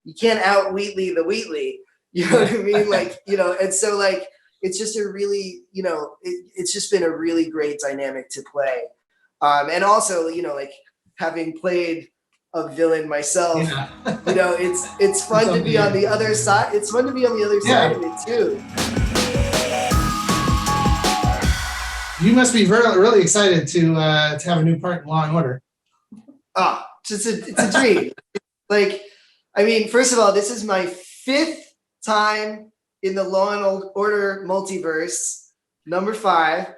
you can't out Wheatley the Wheatley. You know what I mean? Like, you know, and so like it's just a really, you know, it's just been a really great dynamic to play. And also, you know, like having played a villain myself, you know, it's fun to be on the other side. It's fun to be on the other side of it too. You must be really excited to have a new part in Law and Order. Oh, it's a dream. Like, I mean, first of all, this is my 5th time in the Law and Order multiverse, number 5.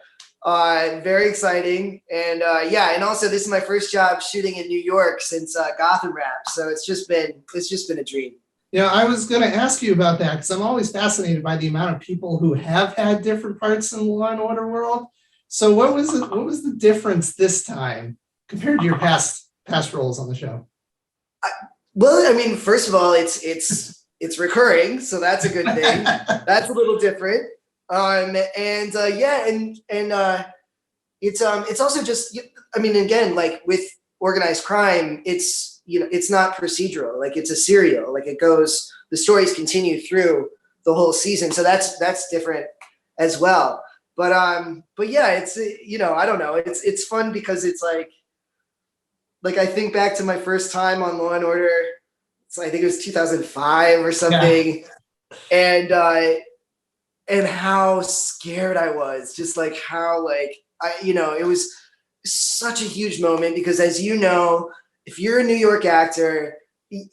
Very exciting, and yeah, and also this is my first job shooting in New York since Gotham Rap, so it's just been a dream. You know, I was going to ask you about that because I'm always fascinated by the amount of people who have had different parts in the Law and Order world. So what was the difference this time compared to your past roles on the show? Well, I mean, first of all, it's recurring, so that's a good thing. That's a little different. It's also just, I mean, again, like with organized crime, it's, you know, it's not procedural, like it's a serial, like the stories continue through the whole season. So that's different as well. But yeah, it's, you know, I don't know. It's fun because it's like I think back to my first time on Law and Order. So I think it was 2005 or something. Yeah. And how scared I was, just like how you know, it was such a huge moment because, as you know, if you're a New York actor, it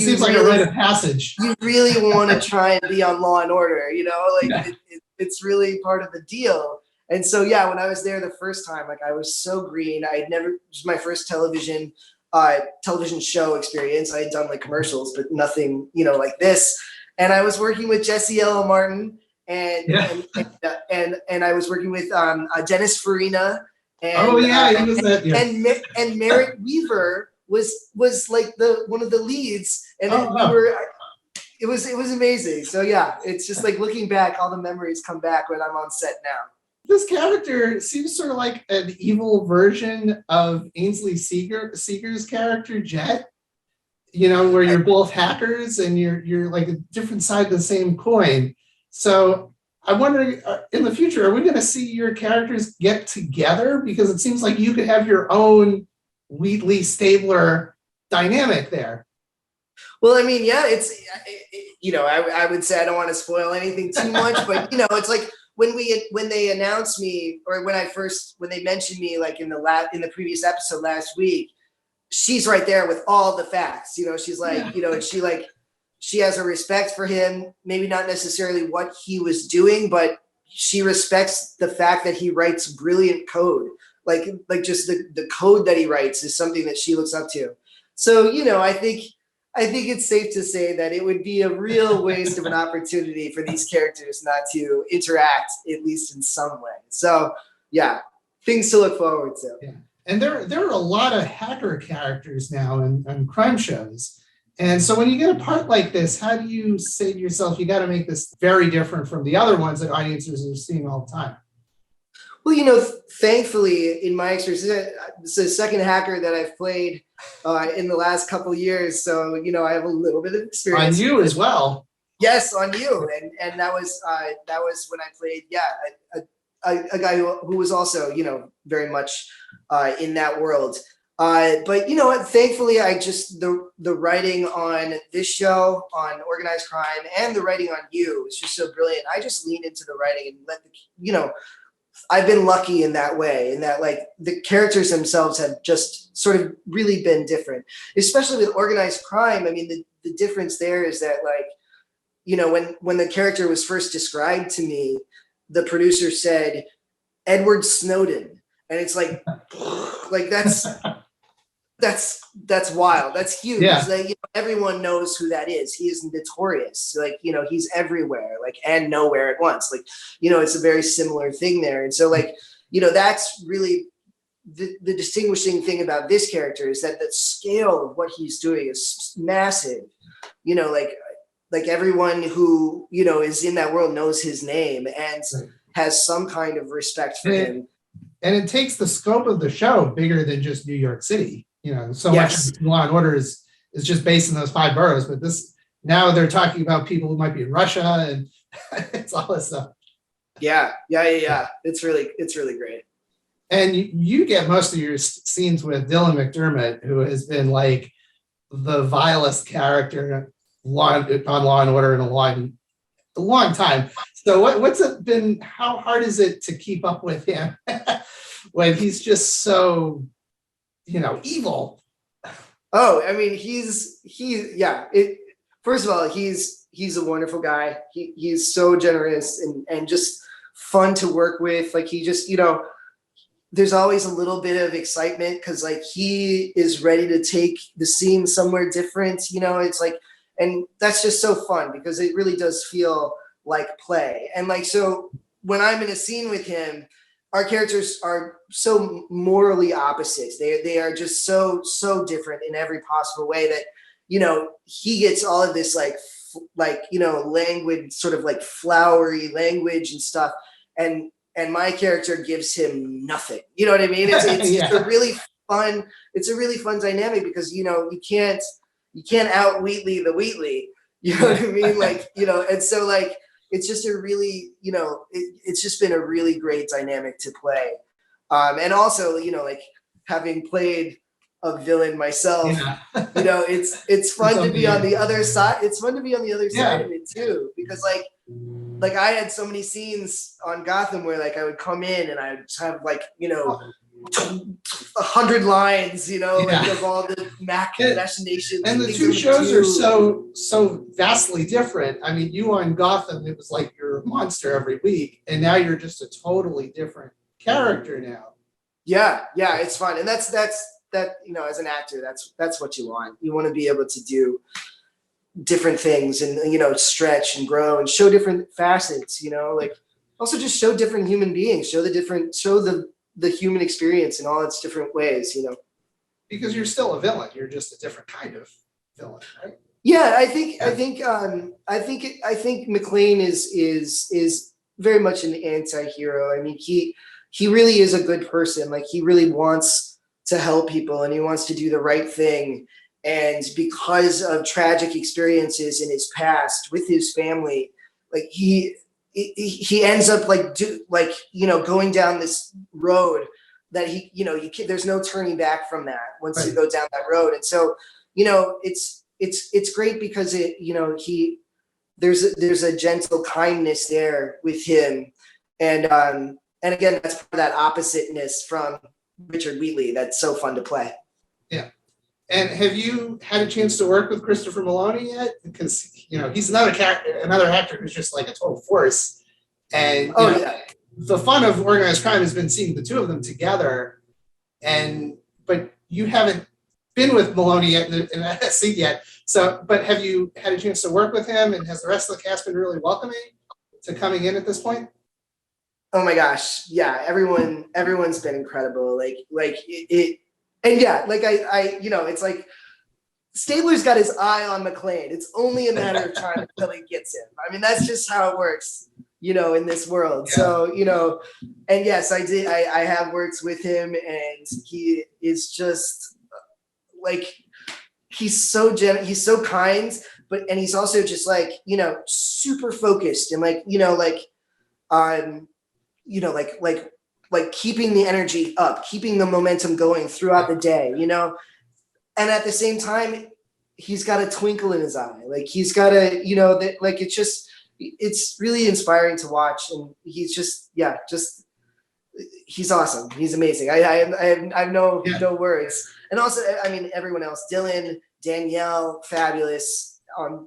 seems like a rite of passage. You really want to try and be on Law and Order, you know, like it's really part of the deal. And so, yeah, when I was there the first time, like I was so green. It was my first television show experience. I had done like commercials, but nothing, you know, like this. And I was working with Jesse L. Martin. And I was working with Dennis Farina and Merritt Weaver was like one of the leads, and it was amazing. So yeah, it's just like looking back, all the memories come back when I'm on set now. This character seems sort of like an evil version of Ainsley Seeger's character Jet. You know, where you're both hackers and you're like a different side of the same coin. So I'm wondering, in the future, are we going to see your characters get together? Because it seems like you could have your own Wheatley Stabler dynamic there. Well, I mean, yeah, you know, I would say I don't want to spoil anything too much, but you know, it's like when they announced me, or when they mentioned me, like in the previous episode last week, she's right there with all the facts. You know, she's like, you know, she has a respect for him, maybe not necessarily what he was doing, but she respects the fact that he writes brilliant code. Like just the code that he writes is something that she looks up to. So, you know, I think it's safe to say that it would be a real waste of an opportunity for these characters not to interact, at least in some way. So yeah, things to look forward to. Yeah. And there are a lot of hacker characters now in crime shows. And so when you get a part like this, how do you say to yourself, you got to make this very different from the other ones that audiences are seeing all the time? Well, you know, thankfully, in my experience, it's the second hacker that I've played in the last couple of years. So, you know, I have a little bit of experience. On you as well. Yes, on you. And that was when I played, a guy who was also, you know, very much in that world. But you know what? Thankfully, the writing on this show, on organized crime, and the writing on you is just so brilliant. I just lean into the writing and you know, I've been lucky in that way, in that like the characters themselves have just sort of really been different, especially with organized crime. I mean, the difference there is that, like, you know, when the character was first described to me, the producer said Edward Snowden, and it's like that's wild. That's huge. Yeah. Like, you know, everyone knows who that is. He is notorious. Like, you know, he's everywhere, like, and nowhere at once. Like, you know, it's a very similar thing there. And so, like, you know, that's really the distinguishing thing about this character, is that the scale of what he's doing is massive. You know, like everyone who, you know, is in that world knows his name and has some kind of respect for him. And it takes the scope of the show bigger than just New York City. You know, so much Law and Order is is just based in those 5 boroughs, but this now they're talking about people who might be in Russia and it's all this stuff. Yeah. It's really great. And you get most of your scenes with Dylan McDermott, who has been like the vilest character on Law and Order in a long time. So what's it been? How hard is it to keep up with him when he's just so, evil? Oh, I mean, first of all, he's a wonderful guy. He's so generous and just fun to work with. Like he just, there's always a little bit of excitement because like he is ready to take the scene somewhere different. It's like, and that's just so fun because it really does feel like play. And like, so when I'm in a scene with him, our characters are so morally opposites. They are just so different in every possible way that, he gets all of this language, sort of like flowery language and stuff. And my character gives him nothing. You know what I mean? It's Yeah. a really fun dynamic because, you can't out Wheatley the Wheatley. You know what I mean? Like, and so like, it's just a really, it's just been a really great dynamic to play. And also, like having played a villain myself, it's fun to be on the other side. It's fun to be on the other side of it too, because like I had so many scenes on Gotham where like I would come in and I would have like, 100 lines, like of all the machinations. And the two shows are so vastly different. I mean, you on Gotham, it was like you're a monster every week, and now you're just a totally different character now. Yeah, it's fun, and that's as an actor, that's what you want. You want to be able to do different things and stretch and grow and show different facets. Like also just show different human beings, show the human experience in all its different ways, Because you're still a villain. You're just a different kind of villain, right? Yeah, I think McClane is very much an anti-hero. I mean, he really is a good person. Like he really wants to help people and he wants to do the right thing. And because of tragic experiences in his past with his family, like he ends up going down this road that there's no turning back from that once you go down that road. And so, it's great because there's a gentle kindness there with him. And again, that's part of that oppositeness from Richard Wheatley. That's so fun to play. Yeah. And have you had a chance to work with Christopher Meloni yet? Because he's another actor who's just like a total force. And the fun of organized crime has been seeing the two of them together. But you haven't been with Meloni yet in that seat yet. So, but have you had a chance to work with him? And has the rest of the cast been really welcoming to coming in at this point? Oh my gosh, yeah, everyone's been incredible. It's like Stabler's got his eye on McClane. It's only a matter of time until he gets him. I mean, that's just how it works, in this world. Yeah. So, and yes, I did. I have worked with him, and he is just like he's so he's so kind, and he's also just super focused and keeping the energy up, keeping the momentum going throughout the day, and at the same time, he's got a twinkle in his eye. Like he's got it's really inspiring to watch. And he's he's awesome. He's amazing. I have no words. And also, I mean, everyone else, Dylan, Danielle, fabulous.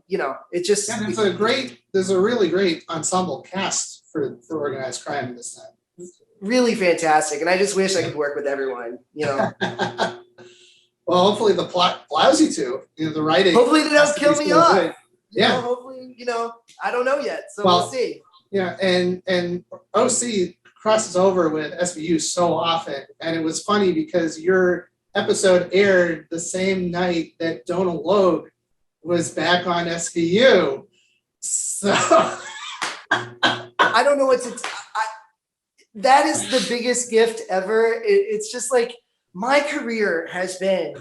There's a really great ensemble cast for organized crime this time. Really fantastic. And I just wish I could work with everyone, Well, hopefully the plot allows you to, the writing. Hopefully they don't kill me off. Good. Yeah. Hopefully, I don't know yet. So we'll see. Yeah. And OC crosses over with SVU so often. And it was funny because your episode aired the same night that Donald Logue was back on SVU. So I don't know what to that is the biggest gift ever. It's just like my career has been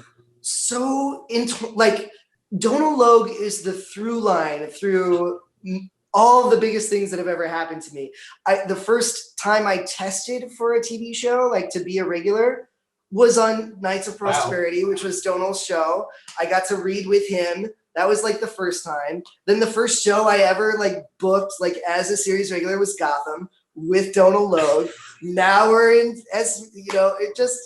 so into like Donal Logue is the through line through all the biggest things that have ever happened to me. The first time I tested for a TV show, like to be a regular, was on Knights of Prosperity, which was Donal's show. I got to read with him. That was like the first time. Then the first show I ever like booked like as a series regular was Gotham with Donal Logue. Now we're in, as you know, it just.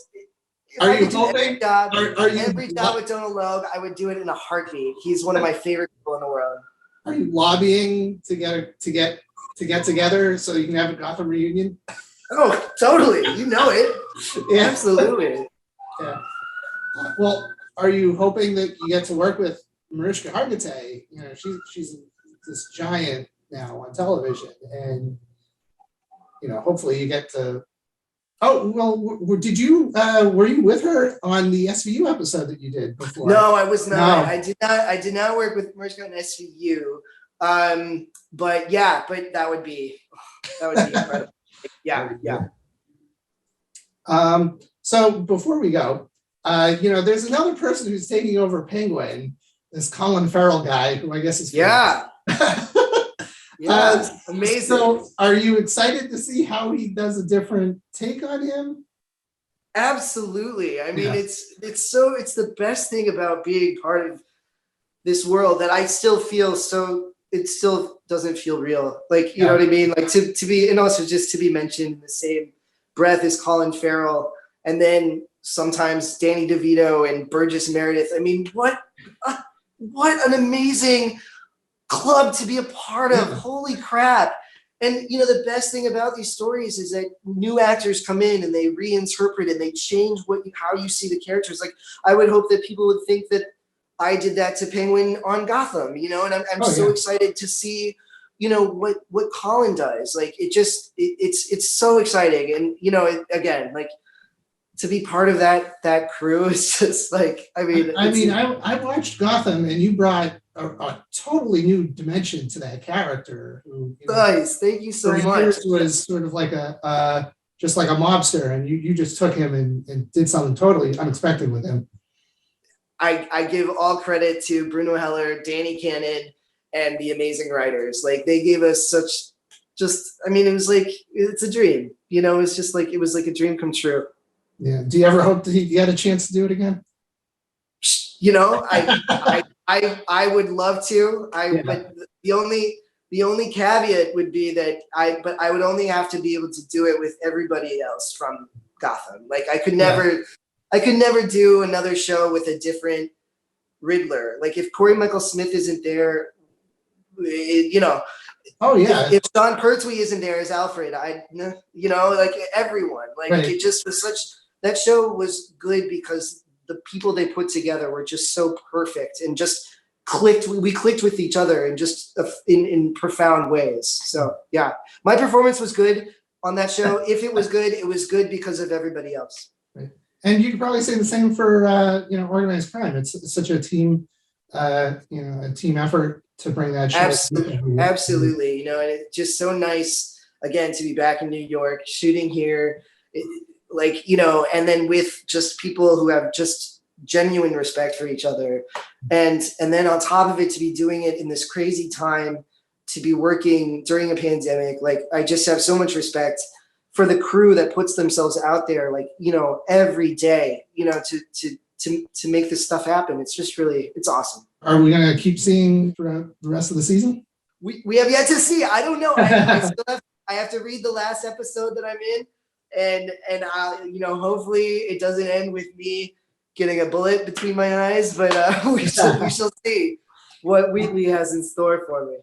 Are you hoping? Every job with Donal Logue, I would do it in a heartbeat. He's one of my favorite people in the world. Are you lobbying to get together so you can have a Gotham reunion? Oh, totally. You know it. Yeah. Absolutely. Yeah. Well, are you hoping that you get to work with Mariska Hargitay? You know, she's this giant now on television, and you know, hopefully you get to. Oh well, did you? Were you with her on the SVU episode that you did before? No, I was not. No. I did not work with Mariska on SVU. But yeah, but that would be incredible. Yeah. So before we go, you know, there's another person who's taking over Penguin, this Colin Farrell guy, who I guess is yeah. Yeah, amazing. So are you excited to see how he does a different take on him? Absolutely. I mean, it's the best thing about being part of this world that I still feel so it still doesn't feel real. Like, you know what I mean? Like to be, and also just to be mentioned in the same breath as Colin Farrell, and then sometimes Danny DeVito and Burgess Meredith. I mean, what an amazing club to be a part of. Holy crap. And you know, the best thing about these stories is that new actors come in and they reinterpret and they change how you see the characters. Like, I would hope that people would think that I did that to Penguin on Gotham, you know, and I'm so excited to see, you know, what Colin does. Like, it's so exciting. And, you know, again, like, to be part of that crew is just like, I watched Gotham, and you brought a totally new dimension to that character. Who, you know, nice, thank you so much. Was sort of like just like a mobster, and you just took him and did something totally unexpected with him. I give all credit to Bruno Heller, Danny Cannon, and the amazing writers. Like, they gave us such it was like, it's a dream, you know, it's just like, it was like a dream come true. Yeah. Do you ever hope that you get a chance to do it again? You know, I would love to. But the only caveat would be that I would only have to be able to do it with everybody else from Gotham. Like, I could never do another show with a different Riddler. Like, if Corey Michael Smith isn't there, you know. Oh yeah. If Sean Pertwee isn't there as Alfred, you know, like everyone. Like, it just was that show was good because the people they put together were just so perfect and just clicked. We clicked with each other in just in profound ways. So yeah, my performance was good on that show. If it was good because of everybody else. Right. And you could probably say the same for you know, organized crime. It's such a team, you know, a team effort to bring that show. Absolutely. You know, and it's just so nice again to be back in New York, shooting here. Like, you know, and then with just people who have just genuine respect for each other, and then on top of it, to be doing it in this crazy time, to be working during a pandemic. Like, I just have so much respect for the crew that puts themselves out there, like, you know, every day, you know, to make this stuff happen. It's just really, it's awesome. Are we going to keep seeing throughout the rest of the season? We have yet to see. I don't know. I have to read the last episode that I'm in. And you know, hopefully it doesn't end with me getting a bullet between my eyes, but we shall see what Wheatley has in store for me.